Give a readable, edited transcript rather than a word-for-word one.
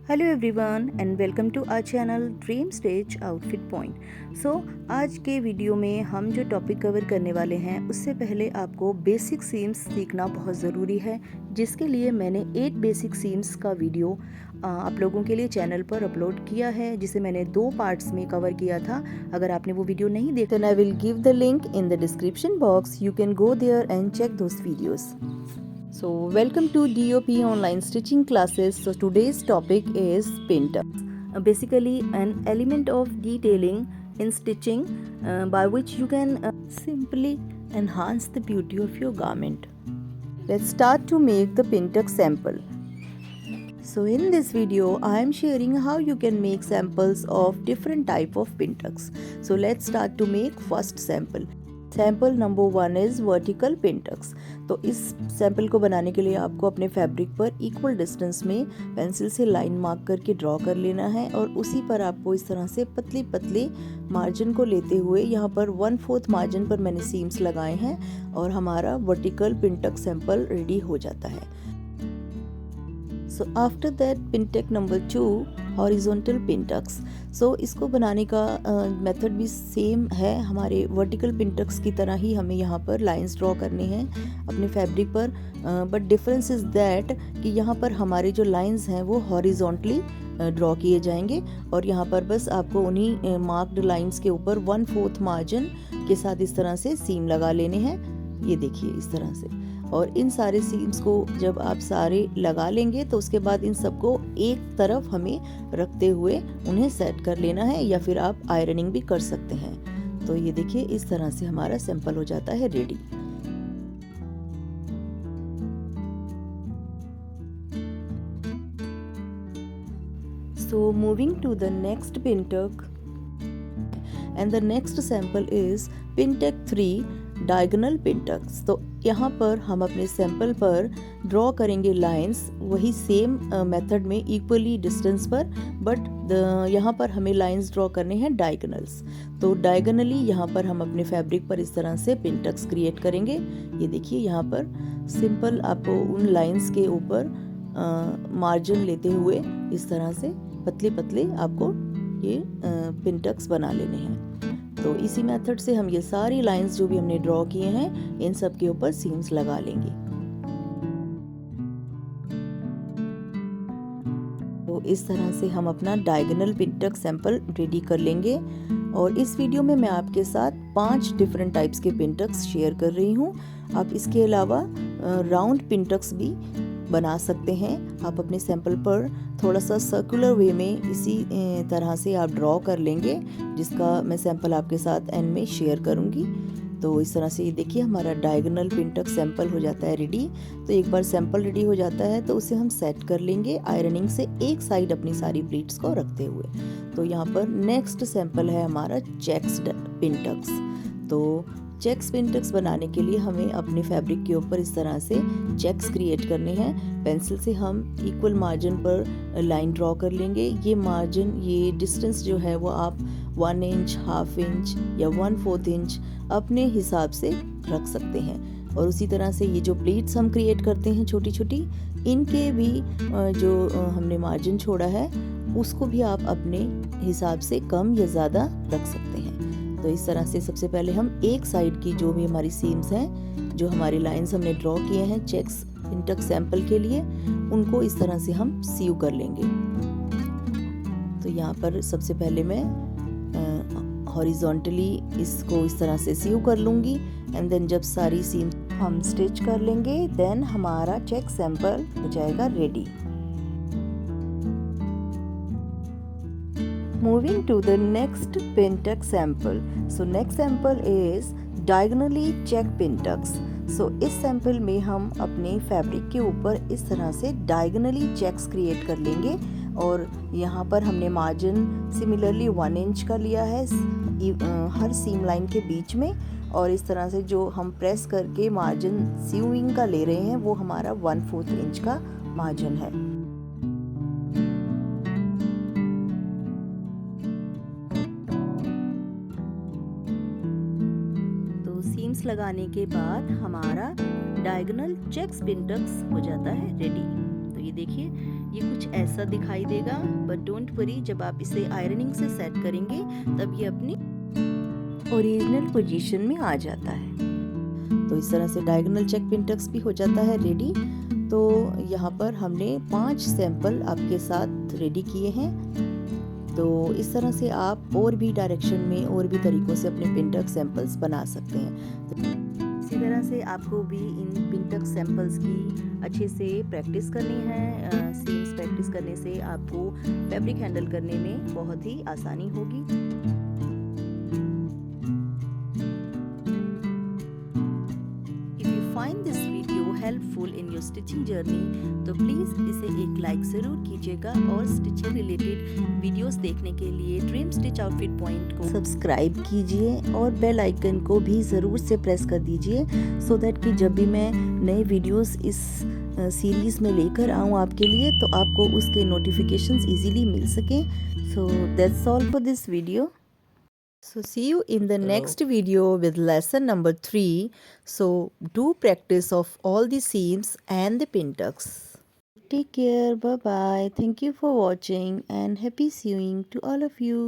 Hello everyone and welcome to our channel Dream Stitch Outfit Point. आज के video में हम जो टॉपिक कवर करने वाले हैं उससे पहले आपको बेसिक सीम्स सीखना बहुत ज़रूरी है, जिसके लिए मैंने 8 बेसिक सीम्स का वीडियो आप लोगों के लिए चैनल पर अपलोड किया है, जिसे मैंने 2 पार्ट्स में कवर किया था। अगर आपने वो वीडियो नहीं देखा then I will give the link in the description box, you can go there and check those videos. So welcome to DOP online stitching classes. So today's topic is pin tucks. Basically an element of detailing in stitching by which you can simply enhance the beauty of your garment. Let's start to make the pin tuck sample. So in this video I am sharing how you can make samples of different type of pin tucks. So let's start to make first sample. Sample number 1 is vertical pin tucks. तो इस sample को बनाने के लिए आपको अपने fabric पर equal distance में पेंसिल से लाइन मार्क करके ड्रॉ कर लेना है, और उसी पर आपको इस तरह से पतली पतली मार्जिन को लेते हुए यहाँ पर 1/4 मार्जिन पर मैंने सीम्स लगाए हैं और हमारा वर्टिकल पिन टक सैम्पल रेडी हो जाता है। सो आफ्टर दैट पिन टक नंबर 2, हॉरिजॉन्टल पिन टक्स। सो इसको बनाने का मेथड भी सेम है, हमारे वर्टिकल पिन टक्स की तरह ही हमें यहाँ पर लाइंस ड्रॉ करने हैं अपने फैब्रिक पर, बट डिफरेंस इज़ दैट कि यहाँ पर हमारे जो लाइंस हैं वो हॉरिजॉन्टली ड्रॉ किए जाएंगे, और यहाँ पर बस आपको उन्हीं मार्क्ड लाइंस के ऊपर 1/4 मार्जिन के साथ इस तरह से सीम लगा लेने हैं। ये देखिए इस तरह से, और इन सारे सीम्स को जब आप सारे लगा लेंगे तो उसके बाद इन सबको एक तरफ हमें रखते हुए उन्हें सेट कर लेना है, या फिर आप आयरनिंग भी कर सकते हैं। तो ये देखिए इस तरह से हमारा सैंपल हो जाता है ready. So moving to the next pin tuck, and the next sample is pin tuck 3 diagonal pin tucks. तो यहाँ पर हम अपने सैंपल पर ड्रॉ करेंगे लाइंस, वही सेम मेथड में इक्वली डिस्टेंस पर, बट यहाँ पर हमें लाइंस ड्रॉ करने हैं डायगोनल्स। तो डायगोनली यहाँ पर हम अपने फैब्रिक पर इस तरह से पिन टक्स क्रिएट करेंगे। ये देखिए यहाँ पर सिंपल आपको उन लाइंस के ऊपर मार्जिन लेते हुए इस तरह से पतले पतले आपको ये पिन टक्स बना लेने हैं। तो इसी मेथड से हम ये सारी लाइंस जो भी हमने ड्रॉ किए हैं इन सब के ऊपर सीम्स लगा लेंगे। तो इस तरह से हम अपना डायगोनल पिन टक सैंपल रेडी कर लेंगे, और इस वीडियो में मैं आपके साथ 5 डिफरेंट टाइप्स के पिन टक्स शेयर कर रही हूँ। आप इसके अलावा राउंड पिन टक्स भी बना सकते हैं। आप अपने सैंपल पर थोड़ा सा सर्कुलर वे में इसी तरह से आप ड्रॉ कर लेंगे, जिसका मैं सैंपल आपके साथ एंड में शेयर करूंगी। तो इस तरह से ये देखिए हमारा डायगोनल पिन टक सैंपल हो जाता है रेडी। तो एक बार सैंपल रेडी हो जाता है तो उसे हम सेट कर लेंगे आयरनिंग से एक साइड अपनी सारी प्लीट्स को रखते हुए। तो यहाँ पर नेक्स्ट सैंपल है हमारा चेक्स पिन टक्स। तो चेक्स पिन टक्स बनाने के लिए हमें अपने फैब्रिक के ऊपर इस तरह से चेक्स क्रिएट करने हैं। पेंसिल से हम इक्वल मार्जिन पर लाइन ड्रॉ कर लेंगे। ये मार्जिन, ये डिस्टेंस जो है वो आप 1 इंच, 1/2 इंच या 1/4 इंच अपने हिसाब से रख सकते हैं। और उसी तरह से ये जो प्लीट्स हम क्रिएट करते हैं छोटी छोटी, इनके भी जो हमने मार्जिन छोड़ा है उसको भी आप अपने हिसाब से कम या ज़्यादा रख सकते हैं। तो इस तरह से सबसे पहले हम एक साइड की जो भी हमारी सीम्स हैं, जो हमारी लाइंस हमने ड्रॉ किए हैं चेक्स पिन टक सैंपल के लिए, उनको इस तरह से हम सीव कर लेंगे। तो यहाँ पर सबसे पहले मैं हॉरिजॉन्टली इसको इस तरह से सीव कर लूँगी, एंड देन जब सारी सीम्स हम स्टिच कर लेंगे देन हमारा चेक सैंपल हो जाएगा ready. Moving to the next pin tuck sample. So next sample is diagonally check pin tucks. So इस सैंपल में हम अपने फैब्रिक के ऊपर इस तरह से डायगोनली चेक्स क्रिएट कर लेंगे, और यहाँ पर हमने मार्जिन सिमिलरली 1 इंच का लिया है हर सीम लाइन के बीच में, और इस तरह से जो हम प्रेस करके मार्जिन सीविंग का ले रहे हैं वो हमारा 1/4 इंच का मार्जिन है। सीम्स लगाने के बाद हमारा डायगोनल चेक्स पिन टक्स हो जाता है रेडी। तो ये देखिए ये कुछ ऐसा दिखाई देगा, बट डोंट वरी, जब आप इसे आयरनिंग से सेट करेंगे तब ये अपनी ओरिजिनल पोजीशन में आ जाता है। तो इस तरह से डायगोनल चेक पिन टक्स भी हो जाता है रेडी। तो यहाँ पर हमने 5 सैंपल आपके साथ रेडी किए हैं। तो इस तरह से आप और भी डायरेक्शन में और भी तरीक़ों से अपने पिन टक सैंपल्स बना सकते हैं। तो इसी तरह से आपको भी इन पिन टक सैंपल्स की अच्छे से प्रैक्टिस करनी है। सीम्स प्रैक्टिस करने से आपको फैब्रिक हैंडल करने में बहुत ही आसानी होगी। Find this video helpful in your stitching journey, तो प्लीज़ इसे एक लाइक ज़रूर कीजिएगा और स्टिचिंग रिलेटेड वीडियोस देखने के लिए ड्रीम स्टिच आउटफिट पॉइंट को सब्सक्राइब कीजिए और बेल आइकन को भी ज़रूर से प्रेस कर दीजिए, सो दैट कि जब भी मैं नए वीडियोस इस सीरीज़ में लेकर आऊँ आपके लिए, तो आपको उसके नोटिफिकेशंस इजीली मिल सकें। So that's all for this video. So see you in the next video with lesson number 3. So do practice of all the seams and the pin tucks. Take care. Bye bye. Thank you for watching and happy sewing to all of you.